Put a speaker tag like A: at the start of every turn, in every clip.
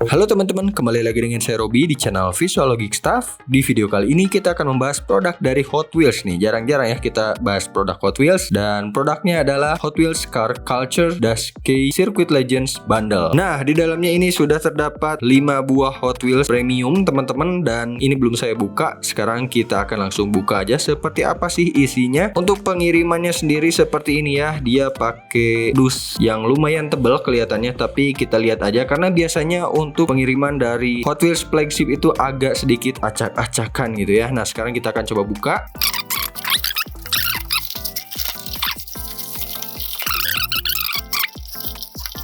A: Halo teman-teman, kembali lagi dengan saya Robi di channel Visual Logic Stuff. Di video kali ini kita akan membahas produk dari Hot Wheels nih. Jarang-jarang ya kita bahas produk Hot Wheels, dan produknya adalah Hot Wheels Car Culture Dash K Circuit Legends Bundle. Nah, di dalamnya ini sudah terdapat 5 buah Hot Wheels premium teman-teman, dan ini belum saya buka. Sekarang kita akan langsung buka aja seperti apa sih isinya. Untuk pengirimannya sendiri seperti ini ya. Dia pakai dus yang lumayan tebal kelihatannya, tapi kita lihat aja karena biasanya untuk pengiriman dari Hot Wheels flagship itu agak sedikit acak-acakan gitu ya. Nah, sekarang kita akan coba buka.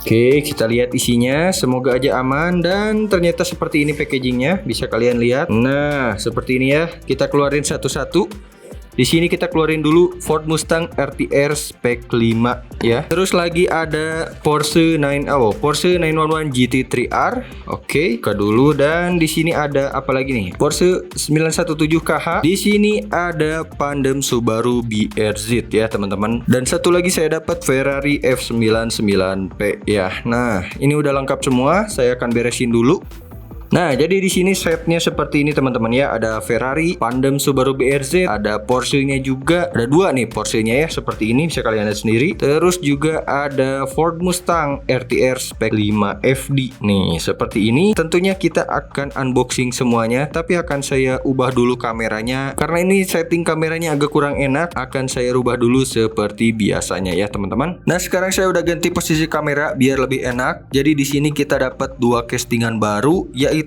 A: Oke, kita lihat isinya. Semoga aja aman, dan ternyata seperti ini packagingnya. Bisa kalian lihat. Nah, seperti ini ya. Kita keluarin satu-satu. Di sini kita keluarin dulu Ford Mustang RTR spek 5 ya. Terus lagi ada Porsche 911 GT3R. Oke, buka dulu. Dan di sini ada apa lagi nih? Porsche 917KH. Di sini ada Pandem Subaru BRZ ya, teman-teman. Dan satu lagi saya dapat Ferrari F99P ya. Nah, ini udah lengkap semua. Saya akan beresin dulu. Nah, jadi di sini setnya seperti ini teman-teman ya. Ada Ferrari, Pandem Subaru BRZ, ada Porsche-nya juga. Ada dua nih Porsche-nya ya, seperti ini bisa kalian lihat sendiri. Terus juga ada Ford Mustang RTR spek 5 FD. Nih, seperti ini. Tentunya kita akan unboxing semuanya, tapi akan saya ubah dulu kameranya karena ini setting kameranya agak kurang enak. Akan saya rubah dulu seperti biasanya ya, teman-teman. Nah, sekarang saya udah ganti posisi kamera biar lebih enak. Jadi di sini kita dapat dua castingan baru, yaitu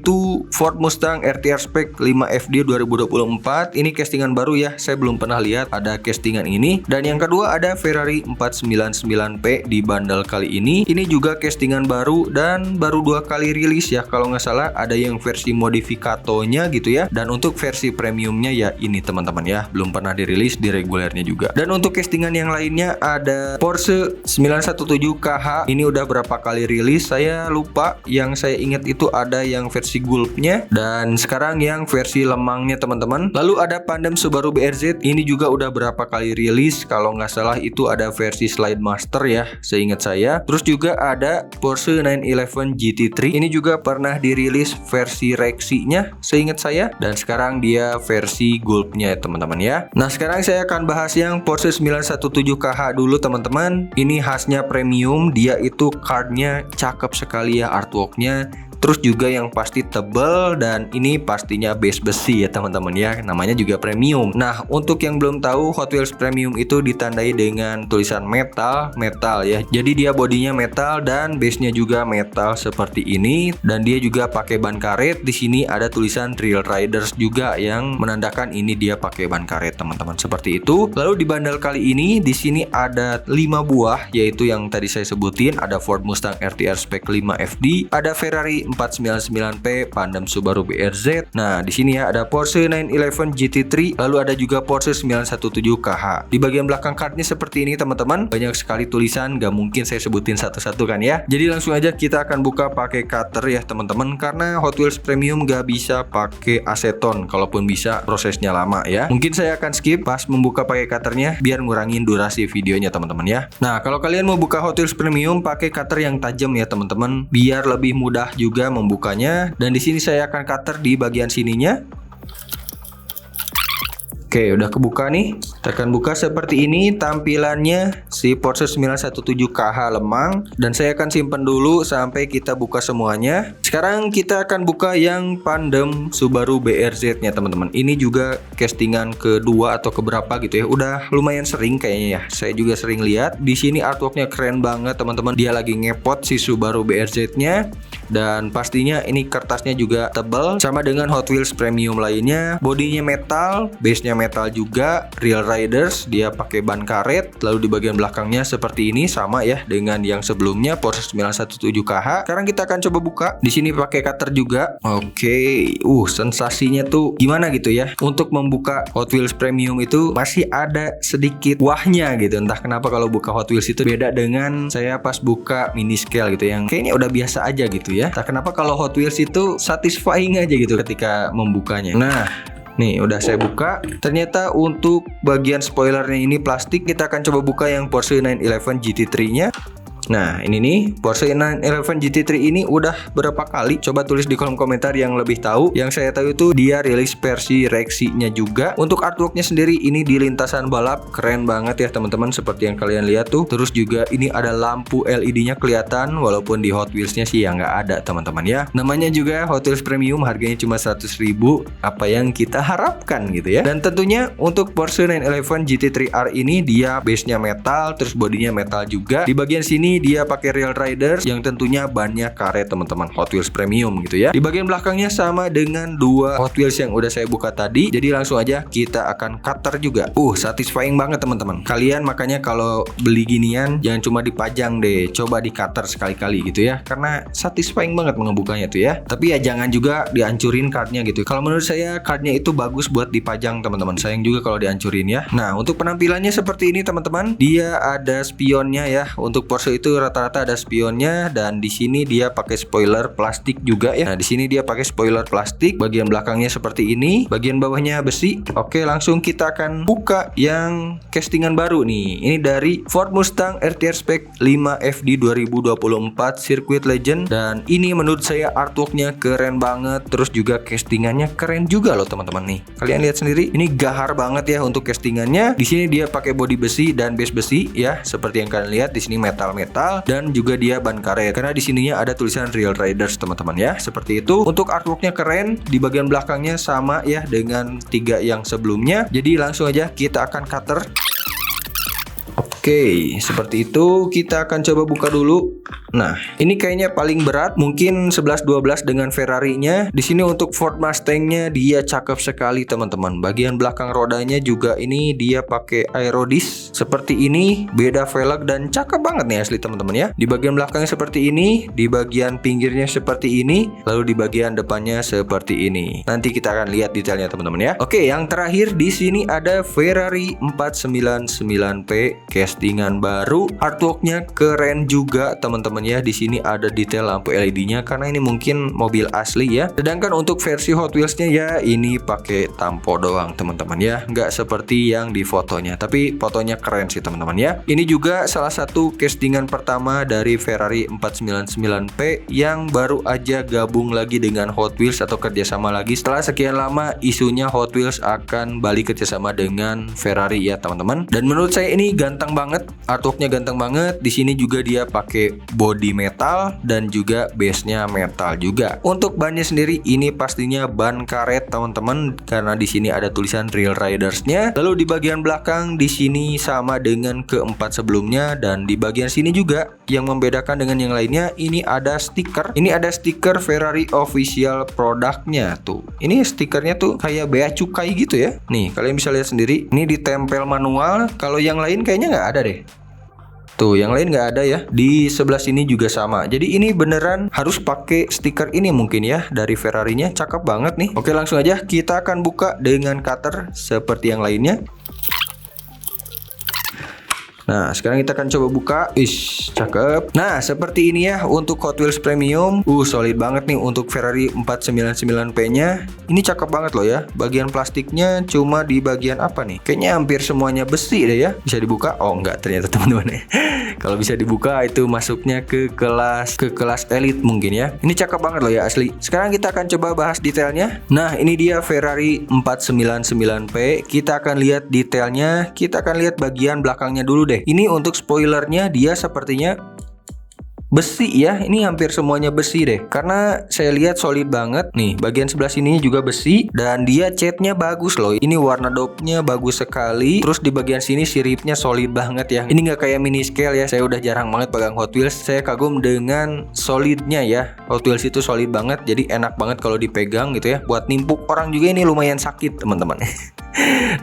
A: Ford Mustang RTR spek 5 FD 2024. Ini castingan baru ya, saya belum pernah lihat ada castingan ini. Dan yang kedua ada Ferrari 499P di bundle kali ini. Ini juga castingan baru dan baru 2 kali rilis ya, kalau nggak salah. Ada yang versi modifikatonya gitu ya, dan untuk versi premiumnya ya ini teman-teman ya, belum pernah dirilis di regulernya juga. Dan untuk castingan yang lainnya ada Porsche 917KH. Ini udah berapa kali rilis saya lupa. Yang saya ingat itu ada yang versi Gulf-nya, dan sekarang yang versi lemangnya teman-teman. Lalu ada Pandem Subaru BRZ. Ini juga udah berapa kali rilis, kalau nggak salah itu ada versi Slide Master ya, seingat saya. Terus juga ada Porsche 911 GT3. Ini juga pernah dirilis versi Rexy-nya seingat saya, dan sekarang dia versi Gulf-nya teman-teman ya. Nah, sekarang saya akan bahas yang Porsche 917KH dulu teman-teman. Ini khasnya premium, dia itu cardnya cakep sekali ya, artworknya. Terus juga yang pasti tebal, dan ini pastinya base besi ya teman-teman ya, namanya juga premium. Nah, untuk yang belum tahu, Hot Wheels premium itu ditandai dengan tulisan metal ya. Jadi dia bodinya metal dan base-nya juga metal seperti ini, dan dia juga pakai ban karet. Di sini ada tulisan Trail Riders juga yang menandakan ini dia pakai ban karet teman-teman, seperti itu. Lalu di bundle kali ini di sini ada 5 buah, yaitu yang tadi saya sebutin. Ada Ford Mustang RTR spek 5 FD, ada Ferrari 499P, Pandem Subaru BRZ. Nah, di sini ya ada Porsche 911 GT3, lalu ada juga Porsche 917KH. Di bagian belakang cardnya seperti ini teman-teman. Banyak sekali tulisan, gak mungkin saya sebutin satu-satu kan ya. Jadi langsung aja kita akan buka pakai cutter ya teman-teman, karena Hot Wheels premium gak bisa pakai aseton. Kalaupun bisa, prosesnya lama ya. Mungkin saya akan skip pas membuka pakai cutternya biar ngurangin durasi videonya teman-teman ya. Nah, kalau kalian mau buka Hot Wheels premium pakai cutter yang tajam ya teman-teman, biar lebih mudah juga membukanya. Dan di sini saya akan cutter di bagian sininya. Oke, udah kebuka nih. Kita akan buka seperti ini tampilannya si Porsche 917KH lemang, dan saya akan simpan dulu sampai kita buka semuanya. Sekarang kita akan buka yang Pandem Subaru BRZ-nya teman-teman. Ini juga castingan kedua atau keberapa gitu ya. Udah lumayan sering kayaknya ya. Saya juga sering lihat. Di sini artworknya keren banget teman-teman. Dia lagi ngepot si Subaru BRZ-nya. Dan pastinya ini kertasnya juga tebal sama dengan Hot Wheels premium lainnya. Bodinya metal, base-nya metal juga, Real Riders, dia pakai ban karet. Lalu di bagian belakangnya seperti ini, sama ya dengan yang sebelumnya Porsche 917KH. Sekarang kita akan coba buka. Di sini pakai cutter juga. Oke, sensasinya tuh gimana gitu ya. Untuk membuka Hot Wheels premium itu masih ada sedikit wahnya gitu. Entah kenapa kalau buka Hot Wheels itu beda dengan saya pas buka mini scale gitu, yang kayaknya udah biasa aja gitu ya. Entah kenapa kalau Hot Wheels itu satisfying aja gitu ketika membukanya. Nah, nih udah saya buka. Ternyata untuk bagian spoilernya ini plastik. Kita akan coba buka yang Porsche 911 GT3 nya. Nah, ini nih Porsche 911 GT3 ini udah berapa kali? Coba tulis di kolom komentar yang lebih tahu. Yang saya tahu itu dia rilis versi Rexy-nya juga. Untuk artworknya sendiri ini di lintasan balap, keren banget ya teman-teman, seperti yang kalian lihat tuh. Terus juga ini ada lampu LED-nya kelihatan, walaupun di Hot Wheels-nya sih ya nggak ada teman-teman ya. Namanya juga Hot Wheels Premium, harganya cuma 100.000. Apa yang kita harapkan gitu ya. Dan tentunya untuk Porsche 911 GT3R ini dia base-nya metal, terus bodinya metal juga. Di bagian sini dia pakai Real Riders yang tentunya bannya karet teman-teman, Hot Wheels Premium gitu ya. Di bagian belakangnya sama dengan dua Hot Wheels yang udah saya buka tadi. Jadi langsung aja kita akan cutter juga. Satisfying banget teman-teman. Kalian makanya kalau beli ginian jangan cuma dipajang deh, coba di cutter sekali-kali gitu ya. Karena satisfying banget mengebukanya tuh ya. Tapi ya jangan juga dihancurin cardnya gitu. Kalau menurut saya cardnya itu bagus buat dipajang teman-teman. Sayang juga kalau dihancurin ya. Nah, untuk penampilannya seperti ini teman-teman. Dia ada spionnya ya. Untuk Porsche itu rata-rata ada spionnya, dan di sini dia pakai spoiler plastik juga ya. Nah, di sini dia pakai spoiler plastik, bagian belakangnya seperti ini, bagian bawahnya besi. Oke, langsung kita akan buka yang castingan baru nih. Ini dari Ford Mustang RTR Spec 5 FD 2024 Circuit Legend, dan ini menurut saya artworknya keren banget, terus juga castingannya keren juga loh teman-teman nih. Kalian lihat sendiri, ini gahar banget ya untuk castingannya. Di sini dia pakai bodi besi dan base besi ya, seperti yang kalian lihat di sini metal-metal, dan juga dia ban karet. Karena di sininya ada tulisan Real Riders teman-teman ya, seperti itu. Untuk artworknya keren, di bagian belakangnya sama ya dengan 3 yang sebelumnya. Jadi langsung aja kita akan cutter. Oke, seperti itu. Kita akan coba buka dulu. Nah, ini kayaknya paling berat, mungkin 11-12 dengan Ferrari-nya. Di sini untuk Ford Mustang-nya dia cakep sekali teman-teman. Bagian belakang rodanya juga ini dia pakai aerodisc seperti ini, beda velg dan cakep banget nih asli teman-teman ya. Di bagian belakangnya seperti ini, di bagian pinggirnya seperti ini, lalu di bagian depannya seperti ini. Nanti kita akan lihat detailnya teman-teman ya. Oke, yang terakhir di sini ada Ferrari 499P castingan baru. Artworknya keren juga teman-teman ya. Di sini ada detail lampu LED-nya karena ini mungkin mobil asli ya. Sedangkan untuk versi Hot Wheels-nya ya ini pakai tampo doang teman-teman ya, nggak seperti yang di fotonya. Tapi fotonya keren sih teman-teman ya. Ini juga salah satu castingan pertama dari Ferrari 499P yang baru aja gabung lagi dengan Hot Wheels atau kerjasama lagi setelah sekian lama isunya Hot Wheels akan balik kerjasama dengan Ferrari ya teman-teman. Dan menurut saya ini ganteng banget, artworknya ganteng banget. Di sini juga dia pakai body metal dan juga base-nya metal juga. Untuk bannya sendiri ini pastinya ban karet teman-teman, karena di sini ada tulisan Real Riders-nya. Lalu di bagian belakang di sini sama dengan keempat sebelumnya, dan di bagian sini juga yang membedakan dengan yang lainnya ini ada stiker. Ini ada stiker Ferrari official produknya tuh. Ini stikernya tuh kayak bea cukai gitu ya. Nih, kalian bisa lihat sendiri. Ini ditempel manual. Kalau yang lain kayaknya nggak ada deh. Tuh, yang lain nggak ada ya. Di sebelah sini juga sama. Jadi ini beneran harus pakai stiker ini mungkin ya dari Ferrari-nya. Cakep banget nih. Oke, langsung aja kita akan buka dengan cutter seperti yang lainnya. Nah, sekarang kita akan coba buka. Cakep. Nah, seperti ini ya untuk Hot Wheels Premium. Solid banget nih untuk Ferrari 499P-nya. Ini cakep banget loh ya. Bagian plastiknya cuma di bagian apa nih? Kayaknya hampir semuanya besi deh ya. Bisa dibuka? Oh, enggak ternyata teman-teman ya. Kalau bisa dibuka itu masuknya ke kelas elite mungkin ya. Ini cakep banget loh ya asli. Sekarang kita akan coba bahas detailnya. Nah, ini dia Ferrari 499P. Kita akan lihat detailnya. Kita akan lihat bagian belakangnya dulu deh. Ini untuk spoilernya dia sepertinya besi ya, ini hampir semuanya besi deh. Karena saya lihat solid banget. Nih, bagian sebelah sini juga besi. Dan dia catnya bagus loh. Ini warna dopnya bagus sekali. Terus di bagian sini siripnya solid banget ya. Ini nggak kayak mini scale ya. Saya udah jarang banget pegang Hot Wheels. Saya kagum dengan solidnya ya. Hot Wheels itu solid banget. Jadi enak banget kalau dipegang gitu ya. Buat nimpuk orang juga ini lumayan sakit teman-teman.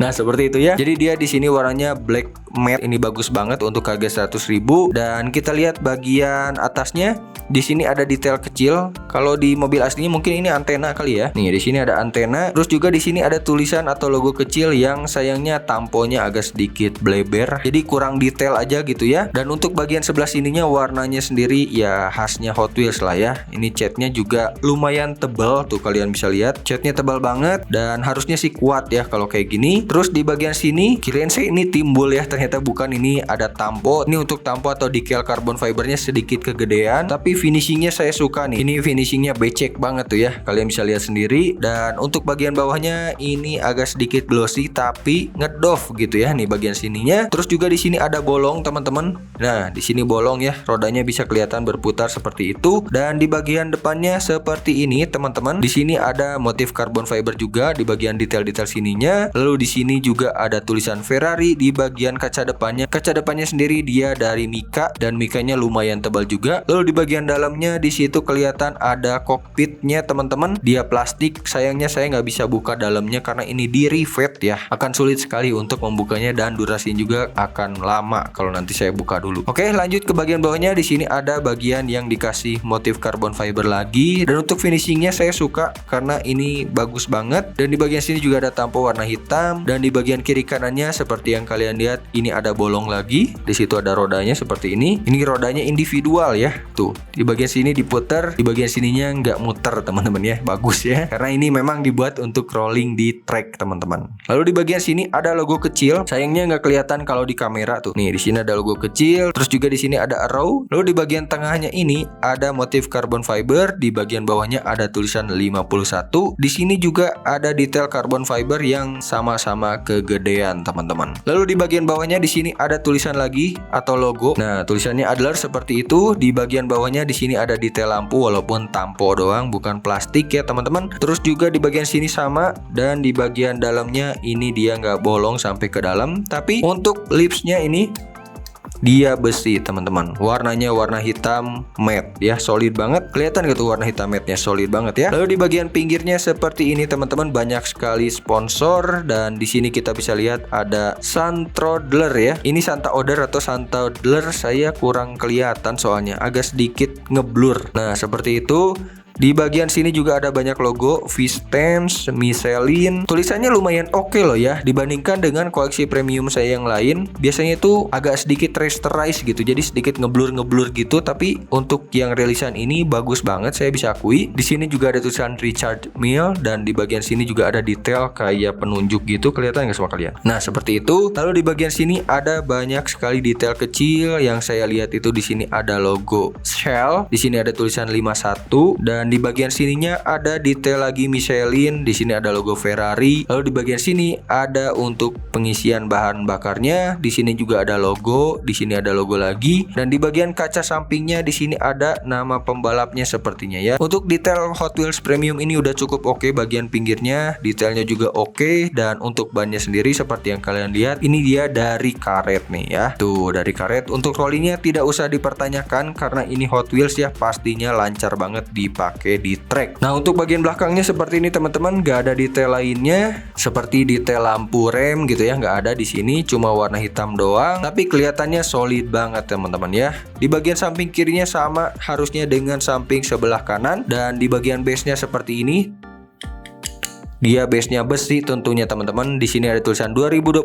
A: Nah, seperti itu ya. Jadi dia di sini warnanya black matte. Ini bagus banget untuk harga 100.000. Dan kita lihat bagian atasnya. Di sini ada detail kecil. Kalau di mobil aslinya mungkin ini antena kali ya. Nih, di sini ada antena. Terus juga di sini ada tulisan atau logo kecil yang sayangnya tamponya agak sedikit bleber. Jadi kurang detail aja gitu ya. Dan untuk bagian sebelah sininya warnanya sendiri ya khasnya Hot Wheels lah ya. Ini catnya juga lumayan tebal tuh, kalian bisa lihat. Catnya tebal banget dan harusnya sih kuat ya kalau kayak kayak gini. Terus di bagian sini kirain saya ini timbul ya, ternyata bukan, ini ada tampo. Ini untuk tampo atau decal carbon fibernya sedikit kegedean, tapi finishingnya saya suka nih. Ini finishingnya becek banget tuh ya, kalian bisa lihat sendiri. Dan untuk bagian bawahnya ini agak sedikit glossy tapi ngedoff gitu ya nih bagian sininya. Terus juga di sini ada bolong teman-teman. Nah di sini bolong ya, rodanya bisa kelihatan berputar seperti itu. Dan di bagian depannya seperti ini teman-teman. Di sini ada motif carbon fiber juga di bagian detail-detail sininya. Lalu di sini juga ada tulisan Ferrari di bagian kaca depannya. Kaca depannya sendiri dia dari mika dan mikanya lumayan tebal juga. Lalu di bagian dalamnya di situ kelihatan ada kokpitnya teman-teman. Dia plastik. Sayangnya saya nggak bisa buka dalamnya karena ini di rivet ya. Akan sulit sekali untuk membukanya dan durasinya juga akan lama kalau nanti saya buka dulu. Oke, lanjut ke bagian bawahnya. Di sini ada bagian yang dikasih motif carbon fiber lagi. Dan untuk finishingnya saya suka karena ini bagus banget. Dan di bagian sini juga ada tampo warna hitam. Dan di bagian kiri kanannya seperti yang kalian lihat ini ada bolong lagi. Di situ ada rodanya seperti ini. Ini rodanya individual ya. Tuh, di bagian sini diputer, di bagian sininya nggak muter teman-teman ya. Bagus ya. Karena ini memang dibuat untuk rolling di track teman-teman. Lalu di bagian sini ada logo kecil. Sayangnya nggak kelihatan kalau di kamera tuh. Nih, di sini ada logo kecil. Terus juga di sini ada arrow. Lalu di bagian tengahnya ini ada motif carbon fiber. Di bagian bawahnya ada tulisan 51. Di sini juga ada detail carbon fiber yang sama-sama kegedean teman-teman. Lalu di bagian bawahnya di sini ada tulisan lagi atau logo. Nah, tulisannya Adler seperti itu. Di bagian bawahnya di sini ada detail lampu walaupun tampo doang, bukan plastik ya teman-teman. Terus juga di bagian sini sama, dan di bagian dalamnya ini dia nggak bolong sampai ke dalam. Tapi untuk lipsnya ini dia besi teman-teman. Warnanya warna hitam matte ya, solid banget. Kelihatan gitu warna hitam matte-nya, solid banget ya. Lalu di bagian pinggirnya seperti ini teman-teman, banyak sekali sponsor. Dan di sini kita bisa lihat ada Santrodler ya. Ini Santa Oder atau Santrodler saya kurang kelihatan soalnya agak sedikit ngeblur. Nah seperti itu. Di bagian sini juga ada banyak logo, Vistance, Michelin. Tulisannya lumayan oke loh ya, dibandingkan dengan koleksi premium saya yang lain. Biasanya itu agak sedikit rasterize gitu, jadi sedikit ngeblur gitu. Tapi untuk yang rilisan ini bagus banget, saya bisa akui. Di sini juga ada tulisan Richard Mille, dan di bagian sini juga ada detail kayak penunjuk gitu. Kelihatan nggak sama kalian? Nah seperti itu. Lalu di bagian sini ada banyak sekali detail kecil. Yang saya lihat itu di sini ada logo Shell, di sini ada tulisan 51, dan di bagian sininya ada detail lagi Michelin. Di sini ada logo Ferrari. Lalu di bagian sini ada untuk pengisian bahan bakarnya. Di sini juga ada logo. Di sini ada logo lagi. Dan di bagian kaca sampingnya di sini ada nama pembalapnya sepertinya ya. Untuk detail Hot Wheels Premium ini udah cukup oke. Bagian pinggirnya detailnya juga oke. Dan untuk bannya sendiri seperti yang kalian lihat, ini dia dari karet nih ya. Tuh dari karet. Untuk rollingnya tidak usah dipertanyakan karena ini Hot Wheels ya, pastinya lancar banget dipakai di track. Nah untuk bagian belakangnya seperti ini teman-teman, nggak ada detail lainnya seperti detail lampu rem gitu ya, nggak ada di sini, cuma warna hitam doang. Tapi kelihatannya solid banget teman-teman ya. Di bagian samping kirinya sama harusnya dengan samping sebelah kanan, dan di bagian base-nya seperti ini. Dia base-nya besi tentunya teman-teman. Di sini ada tulisan 2025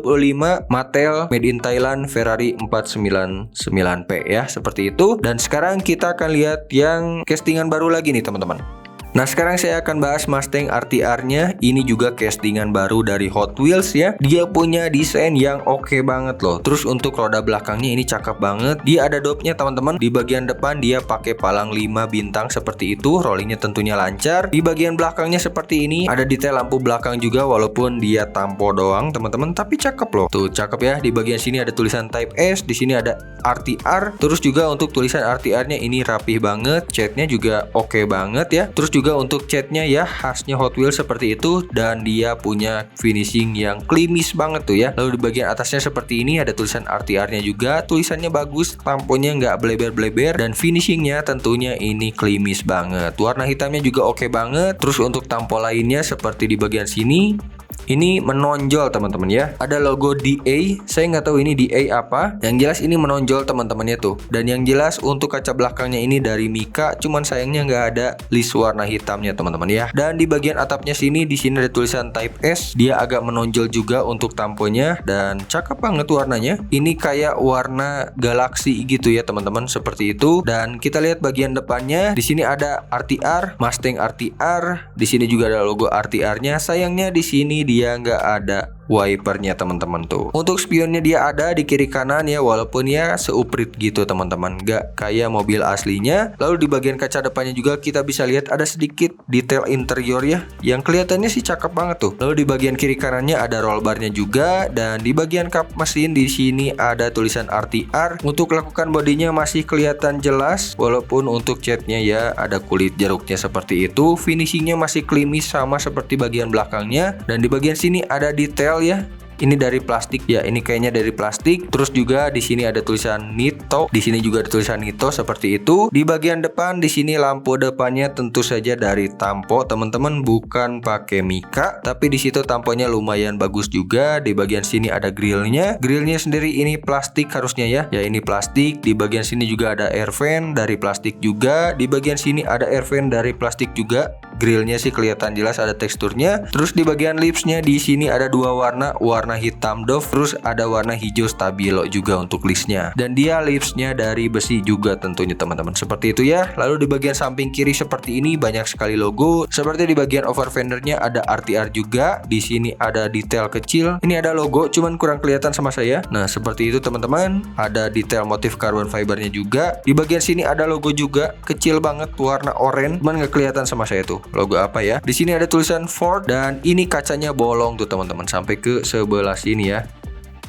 A: Mattel Made in Thailand Ferrari 499P ya, seperti itu. Dan sekarang kita akan lihat yang castingan baru lagi nih teman-teman. Nah sekarang saya akan bahas Mustang RTR-nya. Ini juga castingan baru dari Hot Wheels ya. Dia punya desain yang oke banget loh. Terus untuk roda belakangnya ini cakep banget. Dia ada dopnya teman-teman. Di bagian depan dia pakai palang 5 bintang seperti itu. Rollingnya tentunya lancar. Di bagian belakangnya seperti ini. Ada detail lampu belakang juga walaupun dia tampo doang teman-teman. Tapi cakep loh. Tuh cakep ya. Di bagian sini ada tulisan Type S. Di sini ada RTR. Terus juga untuk tulisan RTR-nya ini rapih banget. Catnya juga oke banget ya. Terus juga untuk catnya ya khasnya Hot Wheels seperti itu, dan dia punya finishing yang klimis banget tuh ya. Lalu di bagian atasnya seperti ini ada tulisan RTR-nya juga, tulisannya bagus, tamponya nggak bleber-bleber, dan finishingnya tentunya ini klimis banget. Warna hitamnya juga oke banget. Terus untuk tampo lainnya seperti di bagian sini. Ini menonjol teman-teman ya. Ada logo DA. Saya nggak tahu ini DA apa. Yang jelas ini menonjol teman-temannya tuh. Dan yang jelas untuk kaca belakangnya ini dari mika. Cuman sayangnya nggak ada list warna hitamnya teman-teman ya. Dan di bagian atapnya sini, di sini ada tulisan Type S. Dia agak menonjol juga untuk tamponya. Dan cakep banget warnanya. Ini kayak warna galaksi gitu ya teman-teman. Seperti itu. Dan kita lihat bagian depannya. Di sini ada RTR, Mustang RTR. Di sini juga ada logo RTR-nya. Sayangnya di sini dia nggak ada wipernya teman-teman tuh. Untuk spionnya dia ada di kiri kanan ya, walaupun ya seuprit gitu teman-teman, gak kayak mobil aslinya. Lalu di bagian kaca depannya juga kita bisa lihat ada sedikit detail interior ya, yang kelihatannya sih cakep banget tuh. Lalu di bagian kiri kanannya ada roll barnya juga, dan di bagian kap mesin di sini ada tulisan RTR. Untuk lakukan bodinya masih kelihatan jelas, walaupun untuk catnya ya ada kulit jeruknya seperti itu. Finishingnya masih klimis sama seperti bagian belakangnya, dan di bagian sini ada detail ya. Ini dari plastik ya, ini kayaknya dari plastik. Terus juga di sini ada tulisan Nitto, di sini juga ada tulisan Nitto seperti itu. Di bagian depan di sini lampu depannya tentu saja dari Tampo teman-teman, bukan pakai Mika, tapi di situ tamponya lumayan bagus juga. Di bagian sini ada grillnya. Grillnya sendiri ini plastik harusnya ya. Ya ini plastik. Di bagian sini juga ada air vent dari plastik juga. Di bagian sini ada air vent dari plastik juga. Grillnya sih kelihatan jelas ada teksturnya. Terus di bagian lipsnya di sini ada dua warna hitam doff, terus ada warna hijau stabilo juga untuk lipsnya. Dan dia lipsnya dari besi juga tentunya teman-teman. Seperti itu ya. Lalu di bagian samping kiri seperti ini banyak sekali logo. Seperti di bagian over fendernya ada RTR juga. Di sini ada detail kecil. Ini ada logo, cuman kurang kelihatan sama saya. Nah seperti itu teman-teman. Ada detail motif carbon fibernya juga. Di bagian sini ada logo juga, kecil banget, warna oranye, cuman nggak kelihatan sama saya tuh. Logo apa ya? Di sini ada tulisan Ford, dan ini kacanya bolong tuh teman-teman sampai ke sebelah sini ya.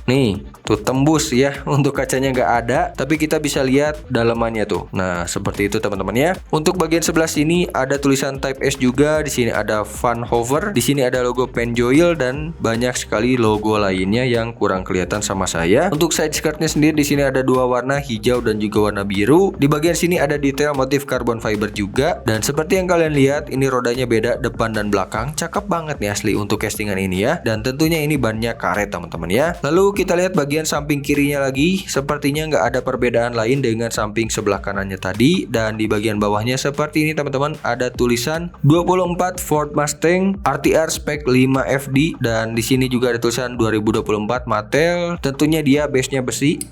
A: Nih, tuh tembus ya. Untuk kacanya nggak ada, tapi kita bisa lihat dalamannya tuh. Nah, seperti itu teman-teman ya. Untuk bagian sebelah sini ada tulisan Type S juga. Di sini ada Van Hover. Di sini ada logo Penjoil dan banyak sekali logo lainnya yang kurang kelihatan sama saya. Untuk side skirtnya sendiri di sini ada dua warna, hijau dan juga warna biru. Di bagian sini ada detail motif carbon fiber juga. Dan seperti yang kalian lihat, ini rodanya beda depan dan belakang. Cakep banget nih asli untuk castingan ini ya. Dan tentunya ini bannya karet teman-teman ya. Lalu kita lihat bagian samping kirinya lagi, sepertinya nggak ada perbedaan lain dengan samping sebelah kanannya tadi. Dan di bagian bawahnya seperti ini teman-teman, ada tulisan 24 Ford Mustang RTR spek 5 FD, dan di sini juga ada tulisan 2024 Mattel. Tentunya dia base-nya besi.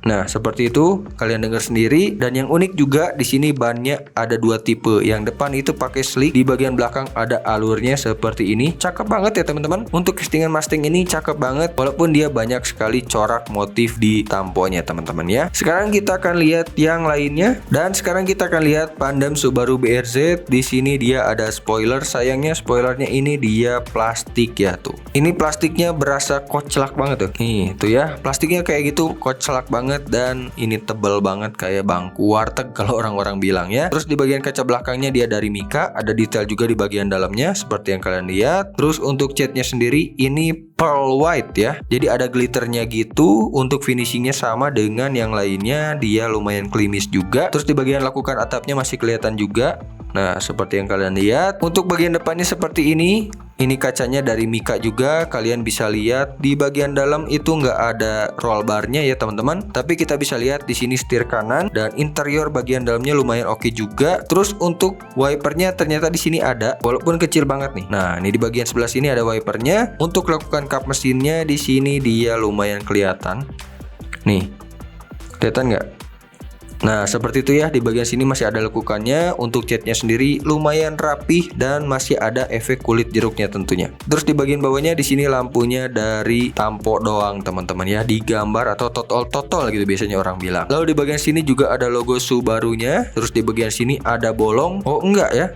A: Nah, seperti itu kalian dengar sendiri. Dan yang unik juga di sini bannya ada dua tipe. Yang depan itu pakai slick, di bagian belakang ada alurnya seperti ini. Cakep banget ya teman-teman. Untuk castingan Mustang ini cakep banget, walaupun dia banyak sekali corak motif di tamponya teman-teman ya. Sekarang kita akan lihat yang lainnya. Dan sekarang kita akan lihat Pandem Subaru BRZ. Di sini dia ada spoiler. Sayangnya spoilernya ini dia plastik ya tuh. Ini plastiknya berasa koclak banget tuh. Nih, tuh ya. Plastiknya kayak gitu, koclak banget. Dan ini tebel banget kayak bangku warteg kalau orang-orang bilang ya. Terus di bagian kaca belakangnya dia dari Mika, ada detail juga di bagian dalamnya seperti yang kalian lihat. Terus untuk catnya sendiri ini pearl white ya, jadi ada glitternya gitu. Untuk finishingnya sama dengan yang lainnya, dia lumayan klimis juga. Terus di bagian lakukan atapnya masih kelihatan juga. Nah, seperti yang kalian lihat. Untuk bagian depannya seperti ini. Ini kacanya dari Mika juga. Kalian bisa lihat di bagian dalam itu nggak ada roll barnya ya teman-teman. Tapi kita bisa lihat di sini setir kanan, dan interior bagian dalamnya lumayan oke juga. Terus untuk wipernya ternyata di sini ada, walaupun kecil banget nih. Nah, ini di bagian sebelah sini ada wipernya. Untuk lakukan kap mesinnya di sini dia lumayan kelihatan. Nih, kelihatan nggak? Nah, seperti itu ya. Di bagian sini masih ada lekukannya. Untuk catnya sendiri lumayan rapih dan masih ada efek kulit jeruknya tentunya. Terus di bagian bawahnya di sini lampunya dari Tampo doang teman-teman ya, digambar atau totol gitu biasanya orang bilang. Lalu di bagian sini juga ada logo Subarunya. Terus di bagian sini ada bolong. Oh enggak ya,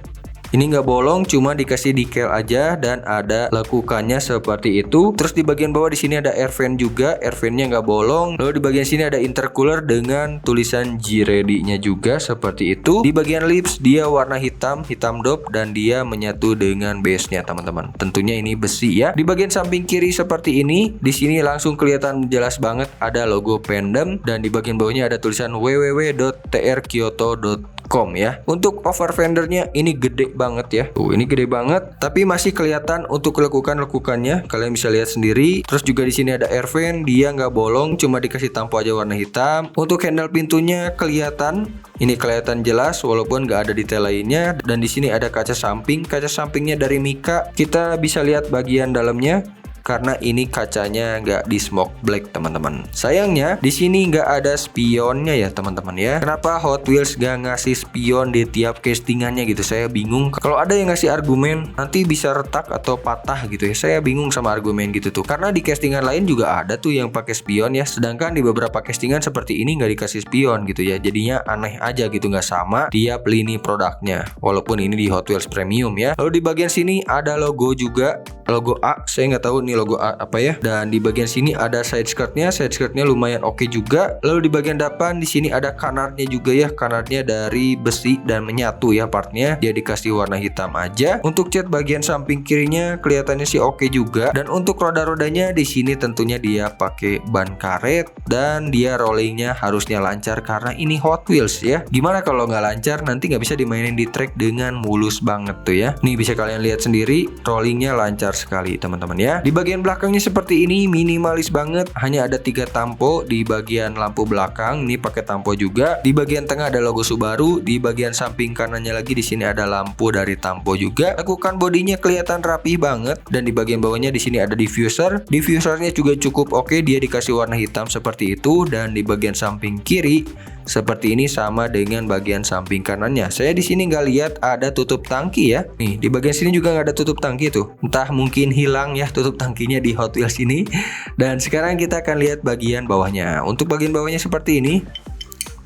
A: ini nggak bolong, cuma dikasih decal aja dan ada lekukannya seperti itu. Terus di bagian bawah di sini ada air vent juga, air ventnya nggak bolong. Lalu di bagian sini ada intercooler dengan tulisan G-Ready-nya juga seperti itu. Di bagian lips dia warna hitam dop, dan dia menyatu dengan base-nya teman-teman. Tentunya ini besi ya. Di bagian samping kiri seperti ini, di sini langsung kelihatan jelas banget ada logo Pandem, dan di bagian bawahnya ada tulisan www.trkyoto.com ya. Untuk over fendernya ini gede banget ya. Tuh, ini gede banget, tapi masih kelihatan untuk lekukannya. Kalian bisa lihat sendiri. Terus juga di sini ada air vent, dia nggak bolong, cuma dikasih tampo aja warna hitam. Untuk handle pintunya kelihatan, ini kelihatan jelas walaupun nggak ada detail lainnya. Dan di sini ada kaca samping. Kaca sampingnya dari Mika. Kita bisa lihat bagian dalamnya. karena ini kacanya nggak di smoke black teman-teman. Sayangnya di sini nggak ada spionnya ya teman-teman ya. Kenapa Hot Wheels nggak ngasih spion di tiap castingannya gitu? Saya bingung. Kalau ada yang ngasih argumen nanti bisa retak atau patah gitu ya. Saya bingung sama argumen gitu tuh. Karena di castingan lain juga ada tuh yang pakai spion ya. Sedangkan di beberapa castingan seperti ini nggak dikasih spion gitu ya. Jadinya aneh aja gitu, nggak sama tiap lini produknya. Walaupun ini di Hot Wheels Premium ya. Lalu di bagian sini ada logo juga, logo A. Saya nggak tahu nih logo A apa ya. Dan di bagian sini ada side skirtnya lumayan oke juga. Lalu di bagian depan di sini ada kanarnya juga ya. Kanarnya dari besi dan menyatu ya partnya. Dia dikasih warna hitam aja. Untuk cat bagian samping kirinya kelihatannya sih oke juga. Dan untuk roda-rodanya di sini tentunya dia pakai ban karet dan dia rollingnya harusnya lancar karena ini Hot Wheels ya. Gimana kalau nggak lancar nanti nggak bisa dimainin di track dengan mulus banget tuh ya. Nih bisa kalian lihat sendiri rollingnya lancar sekali teman-teman ya. Di bagian belakangnya seperti ini minimalis banget, hanya ada 3 tampo di bagian lampu belakang. Ini pakai tampo juga. Di bagian tengah ada logo Subaru, di bagian samping kanannya lagi di sini ada lampu dari tampo juga. Lakukan bodinya kelihatan rapi banget dan di bagian bawahnya di sini ada diffuser. Diffusernya juga cukup oke, dia dikasih warna hitam seperti itu dan di bagian samping kiri seperti ini sama dengan bagian samping kanannya. Saya di sini nggak lihat ada tutup tangki ya. Nih di bagian sini juga nggak ada tutup tangki tuh. Entah mungkin hilang ya tutup tangkinya di Hot Wheels ini. Dan sekarang kita akan lihat bagian bawahnya. Untuk bagian bawahnya seperti ini.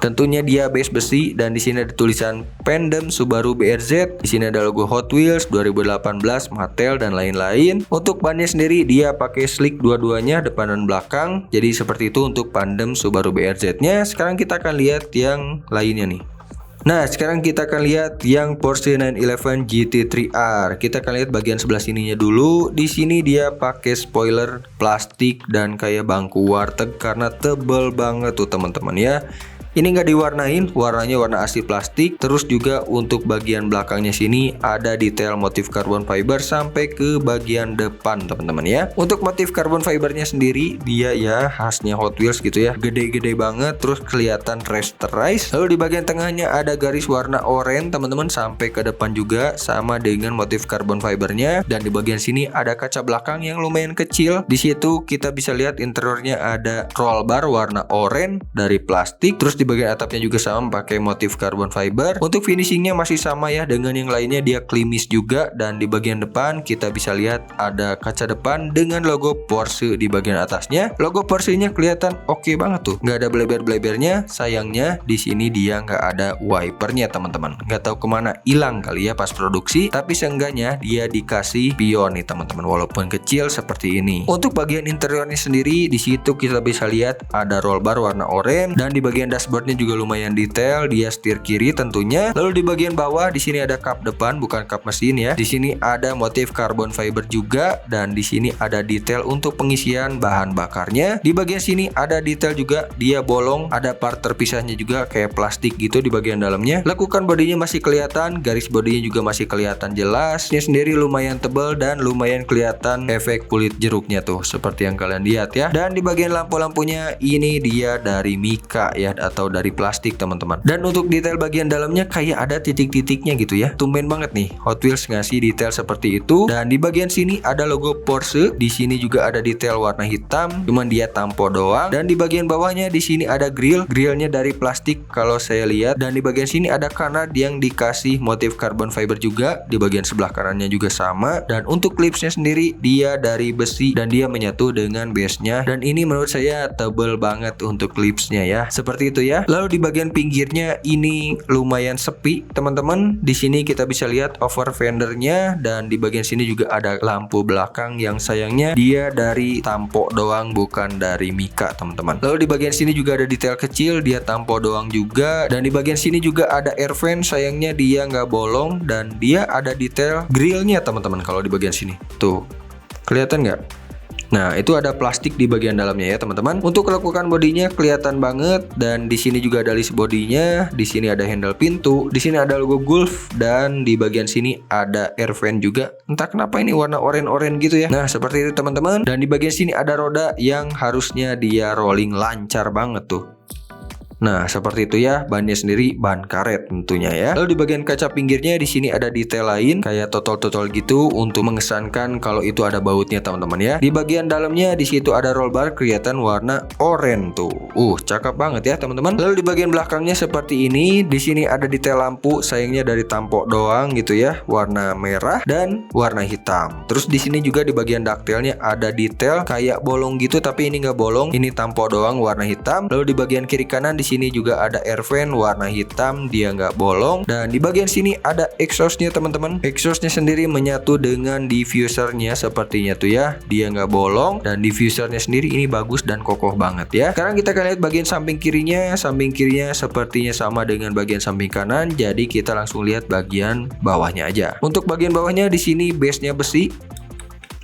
A: Tentunya dia base besi dan di sini ada tulisan Pendem Subaru BRZ. Di sini ada logo Hot Wheels 2018, Mattel dan lain-lain. Untuk bannya sendiri dia pakai slick dua-duanya depan dan belakang. Jadi seperti itu untuk Pendem Subaru BRZ-nya. Sekarang kita akan lihat yang lainnya nih. Nah, sekarang kita akan lihat yang Porsche 911 GT3R. Kita akan lihat bagian sebelah sininya dulu. Di sini dia pakai spoiler plastik dan kayak bangku warteg karena tebel banget tuh teman-teman ya. Ini nggak diwarnain, warnanya warna asli plastik. Terus juga untuk bagian belakangnya sini ada detail motif carbon fiber sampai ke bagian depan teman-teman ya. Untuk motif carbon fibernya sendiri dia ya khasnya Hot Wheels gitu ya, gede-gede banget, terus kelihatan rasterized. Lalu di bagian tengahnya ada garis warna oranye teman-teman sampai ke depan juga sama dengan motif carbon fibernya. Dan di bagian sini ada kaca belakang yang lumayan kecil. Di situ kita bisa lihat interiornya ada roll bar warna oranye dari plastik. Terus di bagian atapnya juga sama pakai motif carbon fiber. Untuk finishingnya masih sama ya dengan yang lainnya, dia klimis juga. Dan di bagian depan kita bisa lihat ada kaca depan dengan logo Porsche di bagian atasnya. Logo Porsche-nya kelihatan oke banget tuh, nggak ada bleber-blebernya. Sayangnya di sini dia nggak ada wipernya teman-teman. Nggak tahu kemana, hilang kali ya pas produksi. Tapi seenggaknya dia dikasih pion nih teman-teman, walaupun kecil seperti ini. Untuk bagian interiornya sendiri di situ kita bisa lihat ada roll bar warna oranye dan di bagian dashboardnya juga lumayan detail, dia setir kiri tentunya. Lalu di bagian bawah di sini ada kap depan, bukan kap mesin ya. Di sini ada motif carbon fiber juga dan di sini ada detail untuk pengisian bahan bakarnya. Di bagian sini ada detail juga, dia bolong, ada part terpisahnya juga kayak plastik gitu di bagian dalamnya. Lekukan bodinya masih kelihatan, garis bodinya juga masih kelihatan jelas. Ini sendiri lumayan tebal dan lumayan kelihatan efek kulit jeruknya tuh seperti yang kalian lihat ya. Dan di bagian lampu-lampunya ini dia dari Mika ya, atau dari plastik teman-teman. Dan untuk detail bagian dalamnya kayak ada titik-titiknya gitu ya. Tumben banget nih Hot Wheels ngasih detail seperti itu. Dan di bagian sini ada logo Porsche. Di sini juga ada detail warna hitam, cuman dia tampo doang. Dan di bagian bawahnya di sini ada grill. Grillnya dari plastik kalau saya lihat. Dan di bagian sini ada kanat yang dikasih motif carbon fiber juga. Di bagian sebelah kanannya juga sama. Dan untuk klipsnya sendiri dia dari besi dan dia menyatu dengan base-nya. Dan ini menurut saya tebel banget untuk klipsnya ya. Seperti itu ya. Lalu di bagian pinggirnya ini lumayan sepi teman-teman. Di sini kita bisa lihat over fendernya dan di bagian sini juga ada lampu belakang yang sayangnya dia dari tampo doang, bukan dari Mika teman-teman. Lalu di bagian sini juga ada detail kecil, dia tampo doang juga. Dan di bagian sini juga ada air vent, sayangnya dia nggak bolong dan dia ada detail grillnya teman-teman. Kalau di bagian sini tuh kelihatan nggak? Nah, itu ada plastik di bagian dalamnya ya, teman-teman. Untuk kelekukan bodinya kelihatan banget dan di sini juga ada list bodinya. Di sini ada handle pintu, di sini ada logo Gulf dan di bagian sini ada air vent juga. Entah kenapa ini warna oranye-oranye gitu ya. Nah, seperti itu teman-teman. Dan di bagian sini ada roda yang harusnya dia rolling lancar banget tuh. Nah, seperti itu ya. Bannya sendiri ban karet tentunya ya. Lalu di bagian kaca pinggirnya di sini ada detail lain kayak totol-totol gitu untuk mengesankan kalau itu ada bautnya teman-teman ya. Di bagian dalamnya di situ ada roll bar kelihatan warna oranye tuh. Cakep banget ya teman-teman. Lalu di bagian belakangnya seperti ini. Di sini ada detail lampu, sayangnya dari tampok doang gitu ya, warna merah dan warna hitam. Terus di sini juga di bagian daktilnya ada detail kayak bolong gitu, tapi ini nggak bolong, ini tampok doang warna hitam. Lalu di bagian kiri kanan di sini juga ada air vent warna hitam, dia nggak bolong. Dan di bagian sini ada exhaustnya teman-teman. Exhaustnya sendiri menyatu dengan diffusernya sepertinya tuh ya, dia nggak bolong dan diffusernya sendiri ini bagus dan kokoh banget ya. Sekarang kita akan lihat bagian samping kirinya. Samping kirinya sepertinya sama dengan bagian samping kanan, jadi kita langsung lihat bagian bawahnya aja. Untuk bagian bawahnya di sini base-nya besi.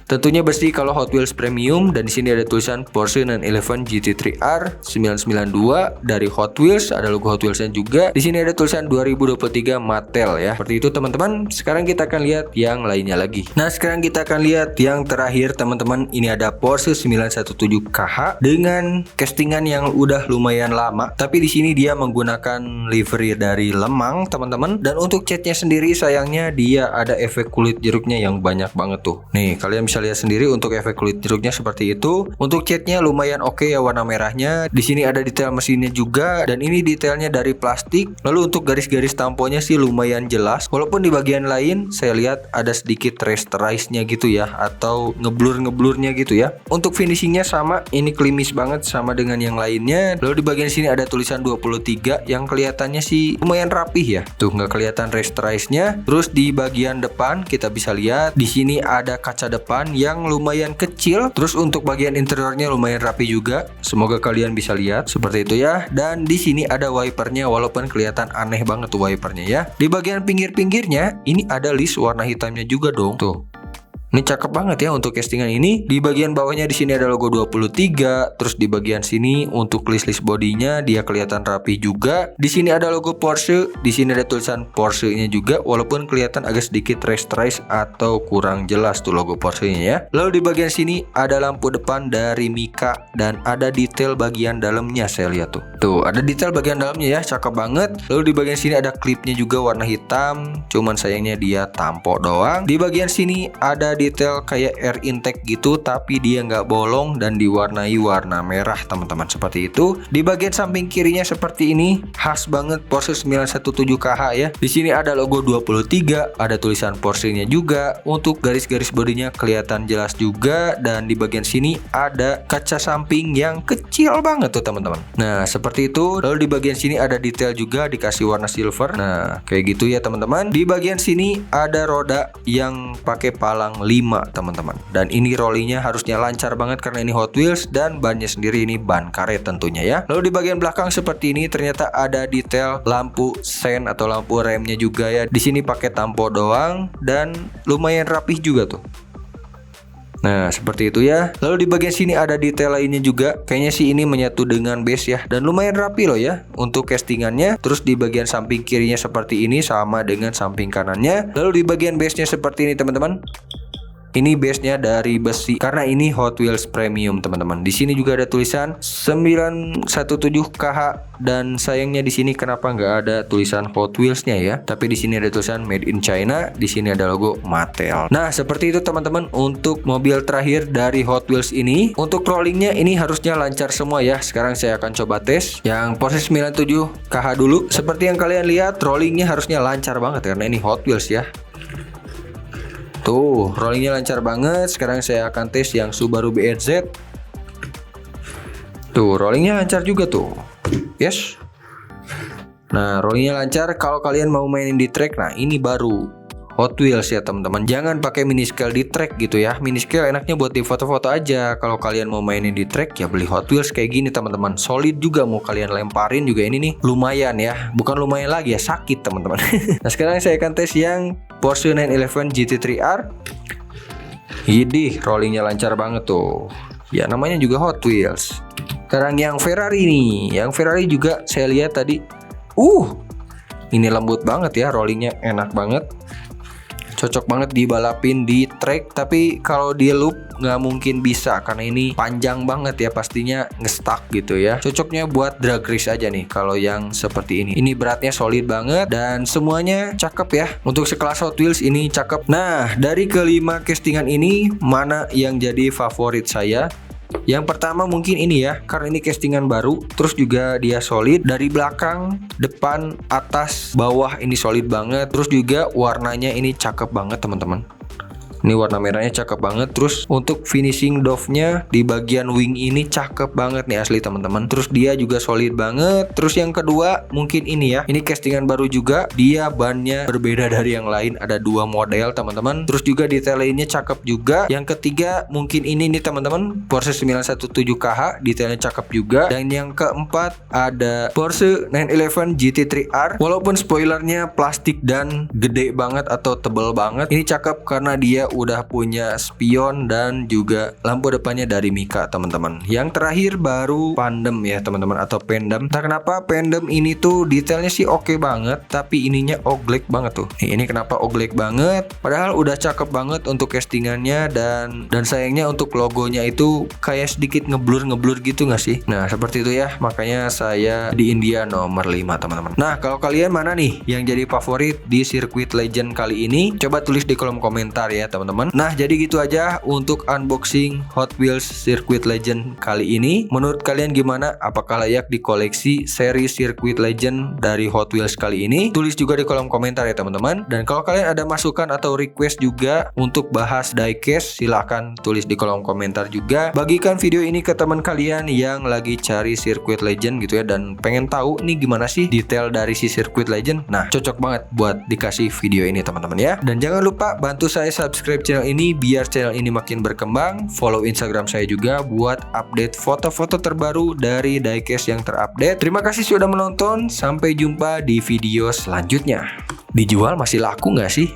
A: Tentunya besi kalau Hot Wheels Premium, dan di sini ada tulisan Porsche 911 GT3R 992 dari Hot Wheels, ada logo Hot Wheels-nya juga. Di sini ada tulisan 2023 Mattel ya. Seperti itu teman-teman. Sekarang kita akan lihat yang lainnya lagi. Nah, sekarang kita akan lihat yang terakhir teman-teman. Ini ada Porsche 917 KH dengan castingan yang udah lumayan lama, tapi di sini dia menggunakan livery dari Lemang teman-teman. Dan untuk catnya sendiri sayangnya dia ada efek kulit jeruknya yang banyak banget tuh. Nih, kalian bisa lihat sendiri untuk efek kulit jeruknya seperti itu. Untuk catnya lumayan oke ya, warna merahnya. Di sini ada detail mesinnya juga, dan ini detailnya dari plastik. Lalu untuk garis-garis tamponya sih lumayan jelas. Walaupun di bagian lain saya lihat ada sedikit rasterize-nya gitu ya, atau ngeblur-ngeblurnya gitu ya. Untuk finishingnya sama, ini klimis banget sama dengan yang lainnya. Lalu di bagian sini ada tulisan 23 yang kelihatannya sih lumayan rapih ya. Tuh nggak kelihatan rasterize-nya. Terus di bagian depan kita bisa lihat di sini ada kaca depan yang lumayan kecil. Terus untuk bagian interiornya lumayan rapi juga. Semoga kalian bisa lihat seperti itu ya. Dan di sini ada wipernya, walaupun kelihatan aneh banget tuh wipernya ya. Di bagian pinggir-pinggirnya ini ada list warna hitamnya juga dong. Tuh. Ini cakep banget ya untuk castingan ini. Di bagian bawahnya di sini ada logo 23. Terus di bagian sini untuk list bodinya dia kelihatan rapi juga. Di sini ada logo Porsche. Di sini ada tulisan Porsche-nya juga, walaupun kelihatan agak sedikit rasterize atau kurang jelas tuh logo Porsche-nya ya. Lalu di bagian sini ada lampu depan dari Mika dan ada detail bagian dalamnya, saya lihat tuh. Tuh, ada detail bagian dalamnya ya, cakep banget. Lalu di bagian sini ada klipnya juga warna hitam, cuman sayangnya dia tampok doang. Di bagian sini ada detail kayak air intake gitu, tapi dia nggak bolong dan diwarnai warna merah teman-teman, seperti itu. Di bagian samping kirinya seperti ini, khas banget Porsche 917 KH ya. Di sini ada logo 23, ada tulisan Porsche-nya juga. Untuk garis-garis bodinya kelihatan jelas juga, dan di bagian sini ada kaca samping yang kecil banget tuh teman-teman. Nah, seperti itu. Lalu di bagian sini ada detail juga dikasih warna silver. Nah, kayak gitu ya teman-teman. Di bagian sini ada roda yang pakai palang 5 teman-teman, dan ini rollingnya harusnya lancar banget karena ini Hot Wheels, dan bannya sendiri ini ban karet tentunya ya. Lalu di bagian belakang seperti ini ternyata ada detail lampu sen atau lampu remnya juga ya. Di sini pakai tampo doang dan lumayan rapih juga tuh. Nah, seperti itu ya. Lalu di bagian sini ada detail lainnya juga. Kayaknya sih ini menyatu dengan base ya, dan lumayan rapi loh ya untuk castingannya. Terus di bagian samping kirinya seperti ini sama dengan samping kanannya. Lalu di bagian base-nya seperti ini teman-teman. Ini base-nya dari besi karena ini Hot Wheels Premium teman-teman. Di sini juga ada tulisan 917 KH, dan sayangnya di sini kenapa nggak ada tulisan Hot Wheels-nya ya. Tapi di sini ada tulisan Made in China. Di sini ada logo Mattel. Nah, seperti itu teman-teman untuk mobil terakhir dari Hot Wheels ini. Untuk rollingnya ini harusnya lancar semua ya. Sekarang saya akan coba tes yang Porsche 997 KH dulu. Seperti yang kalian lihat, rollingnya harusnya lancar banget karena ini Hot Wheels ya. Tuh, rollingnya lancar banget. Sekarang saya akan tes yang Subaru BRZ. Tuh, rollingnya lancar juga tuh. Yes. Nah, rollingnya lancar. Kalau kalian mau mainin di track, nah ini baru Hot Wheels ya teman-teman. Jangan pakai mini scale di track gitu ya. Mini scale enaknya buat di foto-foto aja. Kalau kalian mau mainin di track ya beli Hot Wheels kayak gini teman-teman. Solid juga, mau kalian lemparin juga ini nih lumayan ya. Bukan lumayan lagi ya, sakit teman-teman. Nah, sekarang saya akan tes yang Porsche 911 GT3R. Idih, rollingnya lancar banget tuh. Ya namanya juga Hot Wheels. Sekarang yang Ferrari nih. Yang Ferrari juga saya lihat tadi. Ini lembut banget ya, rollingnya enak banget. cocok banget dibalapin di track. Tapi kalau di loop nggak mungkin bisa karena ini panjang banget ya, pastinya nge-stuck gitu ya. Cocoknya buat drag race aja nih kalau yang seperti ini. Ini beratnya solid banget dan semuanya cakep ya. Untuk sekelas Hot Wheels ini cakep. Nah, dari kelima castingan ini mana yang jadi favorit saya? Yang pertama mungkin ini ya, karena ini castingan baru, terus juga dia solid dari belakang, depan, atas, bawah ini solid banget. Terus juga warnanya ini cakep banget teman-teman. Ini warna merahnya cakep banget. Terus untuk finishing dove-nya di bagian wing ini cakep banget nih asli teman-teman. Terus dia juga solid banget. Terus yang kedua mungkin ini ya, ini castingan baru juga. Dia bannya berbeda dari yang lain, ada dua model teman-teman. Terus juga detail lainnya cakep juga. Yang ketiga mungkin ini nih teman-teman, Porsche 917KH, detailnya cakep juga. Dan yang keempat ada Porsche 911 GT3R. Walaupun spoilernya plastik dan gede banget atau tebel banget, ini cakep karena dia udah punya spion dan juga lampu depannya dari Mika teman-teman. Yang terakhir baru Pandem ya teman-teman, atau Pendem. Nah, kenapa Pendem ini tuh detailnya sih oke banget, tapi ininya oglek banget tuh. Ini kenapa oglek banget? Padahal udah cakep banget untuk castingannya, dan sayangnya untuk logonya itu kayak sedikit ngeblur gitu nggak sih? Nah, seperti itu ya. Makanya saya di India nomor 5 teman-teman. Nah, kalau kalian mana nih yang jadi favorit di Circuit Legend kali ini? Coba tulis di kolom komentar ya teman-teman. Nah, jadi gitu aja untuk unboxing Hot Wheels Circuit Legend kali ini. Menurut kalian gimana? Apakah layak dikoleksi seri Circuit Legend dari Hot Wheels kali ini? Tulis juga di kolom komentar ya teman-teman. Dan kalau kalian ada masukan atau request juga untuk bahas diecast, silahkan tulis di kolom komentar juga. Bagikan video ini ke teman kalian yang lagi cari Circuit Legend gitu ya, dan pengen tahu nih gimana sih detail dari si Circuit Legend. Nah, cocok banget buat dikasih video ini teman-teman ya. Dan jangan lupa bantu saya subscribe channel ini biar channel ini makin berkembang. Follow Instagram saya juga buat update foto-foto terbaru dari diecast yang terupdate. Terima kasih sudah menonton. Sampai jumpa di video selanjutnya. Dijual masih laku nggak sih?